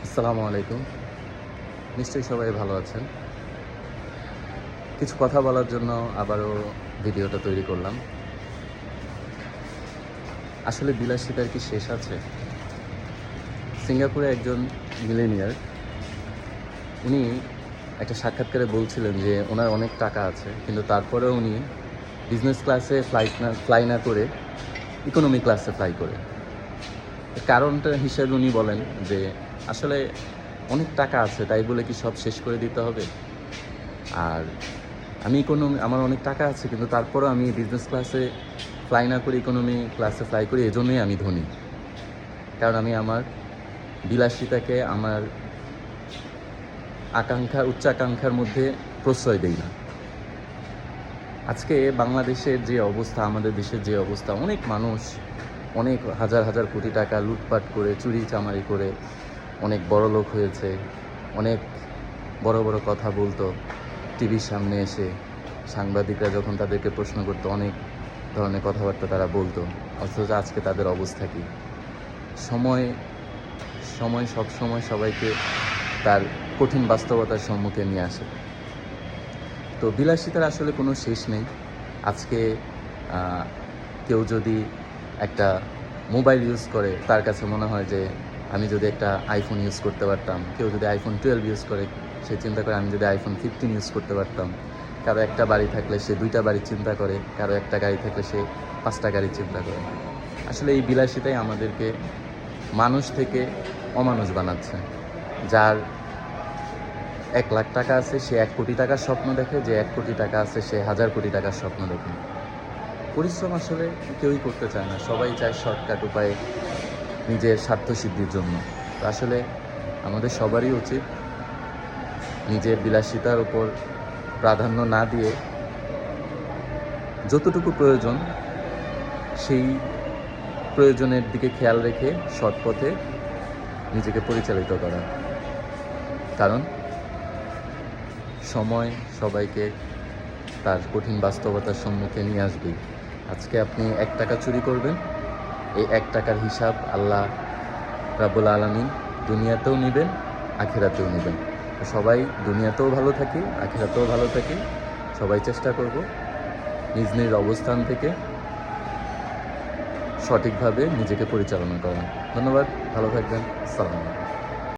আসসালামু আলাইকুম। নিশ্চয়ই সবাই ভালো আছেন। কিছু কথা বলার জন্য আবারও ভিডিওটা তৈরি করলাম। আসলে বিলাসিতার কি শেষ আছে? সিঙ্গাপুরে একজন মিলেনিয়ার উনি একটা সাক্ষাৎকারে বলছিলেন যে ওনার অনেক টাকা আছে, কিন্তু তারপরেও উনি বিজনেস ক্লাসে ফ্লাই না করে ইকোনমি ক্লাসে ফ্লাই করে। কারণটা হিসেবে উনি বলেন যে আসলে অনেক টাকা আছে তাই বলে কি সব শেষ করে দিতে হবে? আর আমার অনেক টাকা আছে, কিন্তু তারপরেও আমি বিজনেস ক্লাসে ফ্লাই না করি, ইকোনমি ক্লাসে ফ্লাই করি, এজন্যই আমি ধনী। কারণ আমি আমার বিলাসিতাকে আমার উচ্চাকাঙ্ক্ষার মধ্যে প্রশ্রয় দেই না। আজকে বাংলাদেশের যে অবস্থা, আমাদের দেশের যে অবস্থা, অনেক মানুষ অনেক হাজার হাজার কোটি টাকা লুটপাট করে, চুরি চামারি করে অনেক বড় লোক হয়েছে। অনেক বড় বড় কথা বলতো টিভির সামনে এসে। সাংবাদিকরা যখন তাদেরকে প্রশ্ন করতো, অনেক ধরনের কথাবার্তা তারা বলতো। অথচ আজকে তাদের অবস্থা কী? সময় সময় সবসময় সবাইকে তার কঠিন বাস্তবতার সম্মুখে নিয়ে আসে। তো বিলাসিতার আসলে কোনো শেষ নেই। আজকে কেউ যদি একটা মোবাইল ইউজ করে, তার কাছে মনে হয় যে আমি যদি একটা আইফোন ইউজ করতে পারতাম। কেউ যদি আইফোন 12 ইউজ করে, সে চিন্তা করে আমি যদি আইফোন 15 ইউজ করতে পারতাম। কারো একটা বাড়ি থাকলে সে 2টা বাড়ির চিন্তা করে, কারো একটা গাড়ি থাকলে সে 5টা গাড়ির চিন্তা করে। আসলে এই বিলাসিতাই আমাদেরকে মানুষ থেকে অমানুষ বানাচ্ছে। যার 1,00,000 টাকা আছে সে 1 কোটি টাকার স্বপ্ন দেখে, যে 1 কোটি টাকা আছে সে 1,000 কোটি টাকার স্বপ্ন দেখে। পরিশ্রম আসলে কেউই করতে চায় না, সবাই চায় শর্টকাট উপায়ে নিজের স্বার্থসিদ্ধির জন্য। তো আসলে আমাদের সবারই উচিত নিজের বিলাসিতার উপর প্রাধান্য না দিয়ে যতটুকু প্রয়োজন সেই প্রয়োজনের দিকে খেয়াল রেখে সৎ পথে নিজেকে পরিচালিত করা। কারণ সময় সবাইকে তার কঠিন বাস্তবতার সম্মুখে নিয়ে আসবেই। আজকে আপনি 1 টাকা চুরি করবেন, এই 1 টাকার হিসাব আল্লাহ রাব্বুল আলামিন দুনিয়াতেও নেবেন, আখিরাতেও নেবেন। তো সবাই দুনিয়াতেও ভালো থাকি, আখিরাতেও ভালো থাকি। সবাই চেষ্টা করব নিজ নিজ অবস্থান থেকে সঠিকভাবে নিজেকে পরিচালনা করা। ধন্যবাদ, ভালো থাকবেন। আসসালামু আলাইকুম।